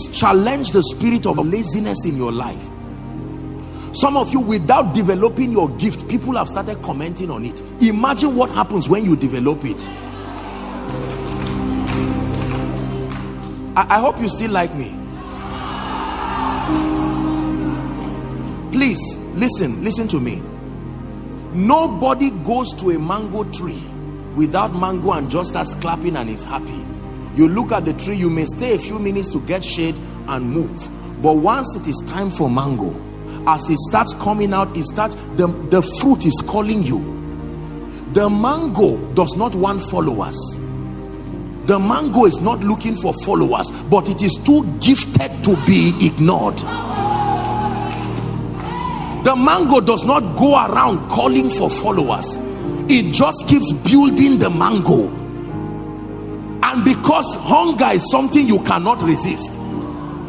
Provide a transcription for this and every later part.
Please challenge the spirit of laziness in your life. Some of you, without developing your gift, people have started commenting on it. Imagine what happens when you develop it. I hope you still like me. Please listen to me. Nobody goes to a mango tree without mango and just starts clapping and is happy. You look at the tree, you may stay a few minutes to get shade and move, but once it is time for mango, as it starts coming out, the fruit is calling you. The mango does not want followers. The mango is not looking for followers, but it is too gifted to be ignored. The mango does not go around calling for followers. It just keeps building the mango. And because hunger is something you cannot resist,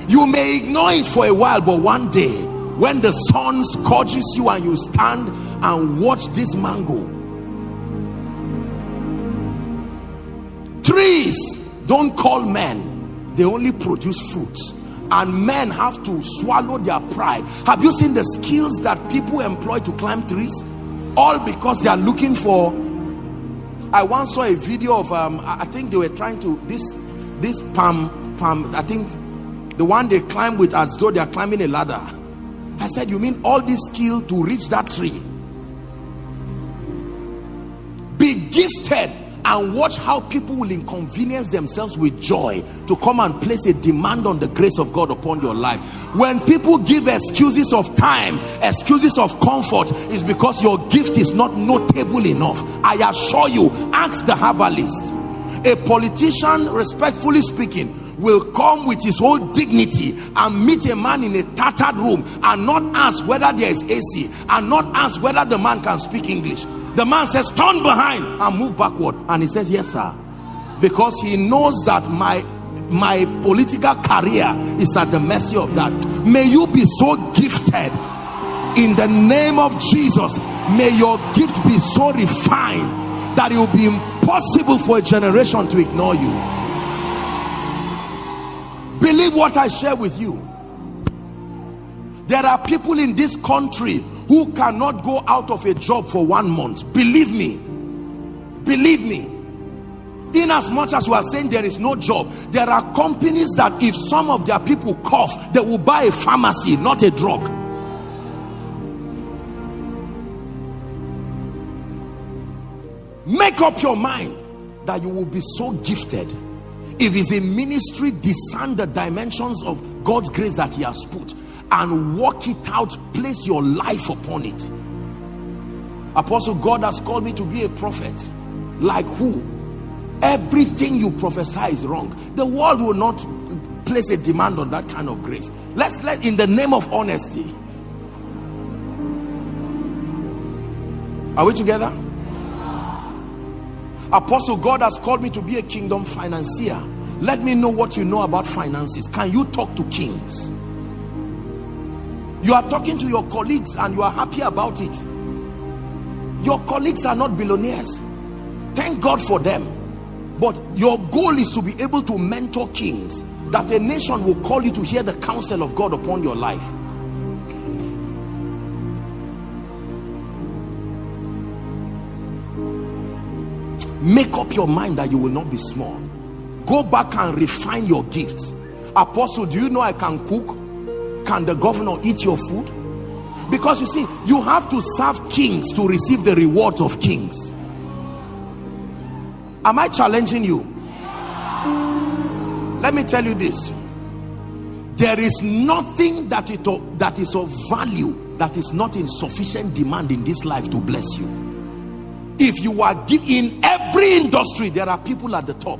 you may ignore it for a while, but one day when the sun scorches you and you stand and watch this mango. Trees don't call men, they only produce fruits, and men have to swallow their pride. Have you seen the skills that people employ to climb trees? All because they are looking for. I once saw a video of I think they were trying to this palm, I think the one they climb with as though they are climbing a ladder. I said, you mean all this skill to reach that tree? Be gifted and watch how people will inconvenience themselves with joy to come and place a demand on the grace of God upon your life. When people give excuses of time, excuses of comfort, is because your gift is not notable enough. I assure you, ask the herbalist. A politician, respectfully speaking, will come with his whole dignity and meet a man in a tattered room and not ask whether there is AC and not ask whether the man can speak English. The man says, turn behind and move backward, and he says, yes sir, because he knows that my political career is at the mercy of that. May you be so gifted in the name of Jesus. May your gift be so refined that it will be impossible for a generation to ignore you. Believe what I share with you. There are people in this country who cannot go out of a job for 1 month. Believe me. In as much as we are saying there is no job, there are companies that if some of their people cough, they will buy a pharmacy, not a drug. Make up your mind that you will be so gifted. If it's a ministry, discern the dimensions of God's grace that he has put and work it out. Place your life upon it. Apostle, God has called me to be a prophet. Like who? Everything you prophesy is wrong. The world will not place a demand on that kind of grace. Let's in the name of honesty. Are we together? Apostle, God has called me to be a kingdom financier. Let me know what you know about finances. Can you talk to kings? You are talking to your colleagues and you are happy about it. Your colleagues are not billionaires. Thank God for them. But your goal is to be able to mentor kings, that a nation will call you to hear the counsel of God upon your life. Make up your mind that you will not be small. Go back and refine your gifts. Apostle, do you know I can cook? Can the governor eat your food? Because you see, you have to serve kings to receive the rewards of kings. Am I challenging you? Let me tell you this. There is nothing that is of value that is not in sufficient demand in this life to bless you. If you are in every industry, there are people at the top.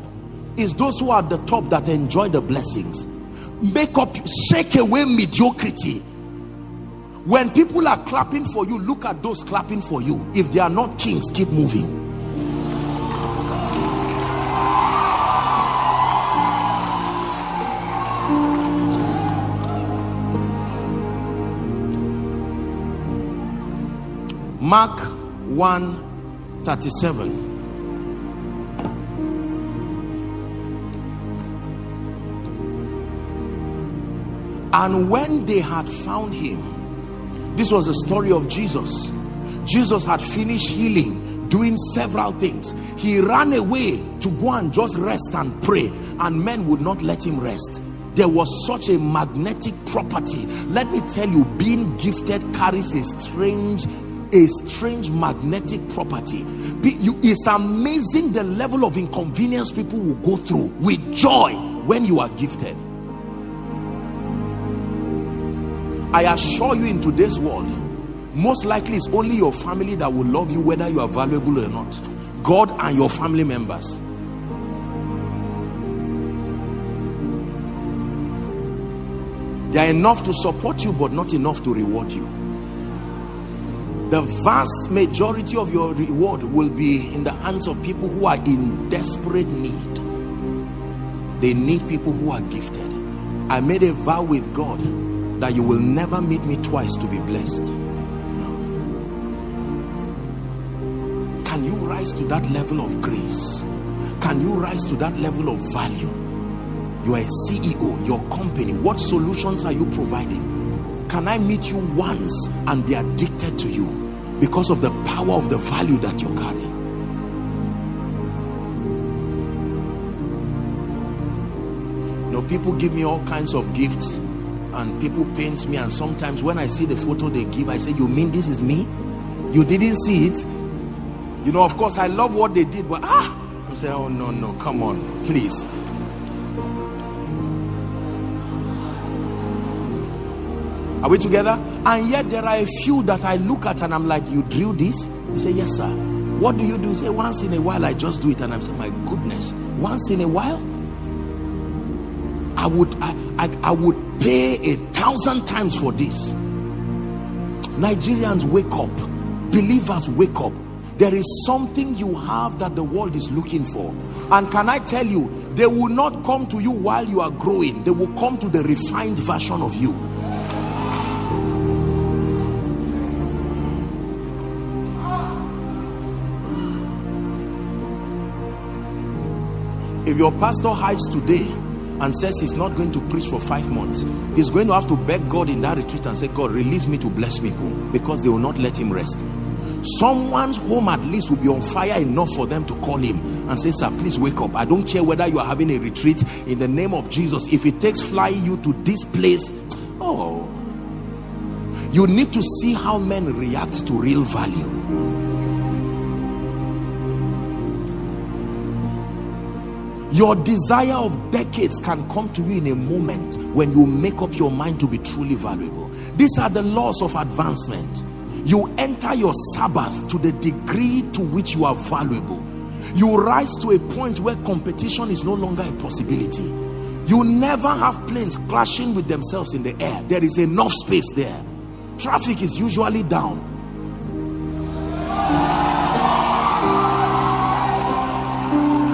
It's those who are at the top that enjoy the blessings. Shake away mediocrity. When people are clapping for you, look at those clapping for you. If they are not kings, keep moving. Mark 1:37. And when they had found him, this was the story of Jesus. Jesus had finished healing, doing several things. He ran away to go and just rest and pray, and men would not let him rest. There was such a magnetic property. Let me tell you, being gifted carries a strange magnetic property. It's amazing the level of inconvenience people will go through with joy when you are gifted. I assure you, in today's world, most likely it's only your family that will love you whether you are valuable or not. God and your family members. They are enough to support you, but not enough to reward you. The vast majority of your reward will be in the hands of people who are in desperate need. They need people who are gifted. I made a vow with God that you will never meet me twice to be blessed. No. Can you rise to that level of grace? Can you rise to that level of value? You are a CEO, your company, what solutions are you providing? Can I meet you once and be addicted to you because of the power of the value that you carry? You know, people give me all kinds of gifts and people paint me, and sometimes when I see the photo they give, I say, you mean this is me? You didn't see it? You know, of course I love what they did, but I say, oh no, come on, please. Are we together? And yet there are a few that I look at and I'm like, you drew this? You say, yes sir. What do you do? You say, once in a while I just do it. And I'm saying, my goodness, once in a while? I would pay 1,000 times for this. Nigerians, wake up. Believers, wake up. There is something you have that the world is looking for. And can I tell you, they will not come to you while you are growing. They will come to the refined version of you. If your pastor hides today and says he's not going to preach for 5 months, he's going to have to beg God in that retreat and say, God, release me to bless people, because they will not let him rest. Someone's home at least will be on fire enough for them to call him and say, sir, please wake up. I don't care whether you are having a retreat, in the name of Jesus. If it takes flying you to this place, oh, you need to see how men react to real value. Your desire of decades can come to you in a moment when you make up your mind to be truly valuable. These are the laws of advancement. You enter your Sabbath to the degree to which you are valuable. You rise to a point where competition is no longer a possibility. You never have planes crashing with themselves in the air. There is enough space there. Traffic is usually down.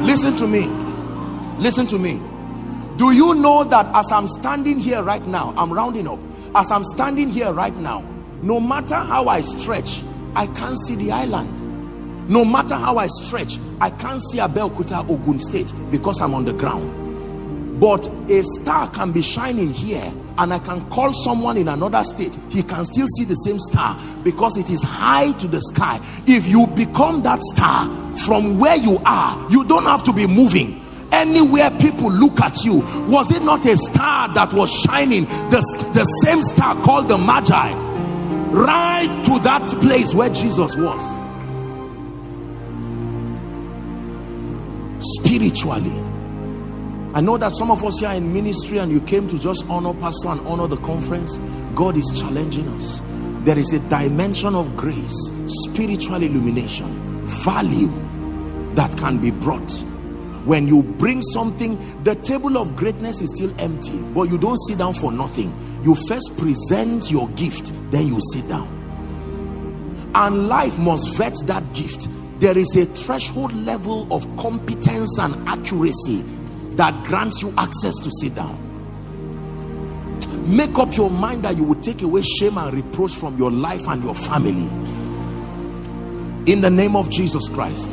Listen to me. Listen to me. Do you know that as I'm standing here right now, I'm rounding up, as I'm standing here right now, no matter how I stretch, I can't see the island. No matter how I stretch, I can't see Abeokuta, Ogun State, because I'm on the ground. But a star can be shining here, and I can call someone in another state. He can still see the same star because it is high to the sky. If you become that star from where you are, you don't have to be moving. Anywhere people look at you, was it not a star that was shining, the same star called the Magi, right to that place where Jesus was? Spiritually, I know that some of us here are in ministry and you came to just honor pastor and honor the conference. God is challenging us. There is a dimension of grace, spiritual illumination, value that can be brought. When you bring something, the table of greatness is still empty, but you don't sit down for nothing. You first present your gift, then you sit down. And life must vet that gift. There is a threshold level of competence and accuracy that grants you access to sit down. Make up your mind that you will take away shame and reproach from your life and your family. In the name of Jesus Christ.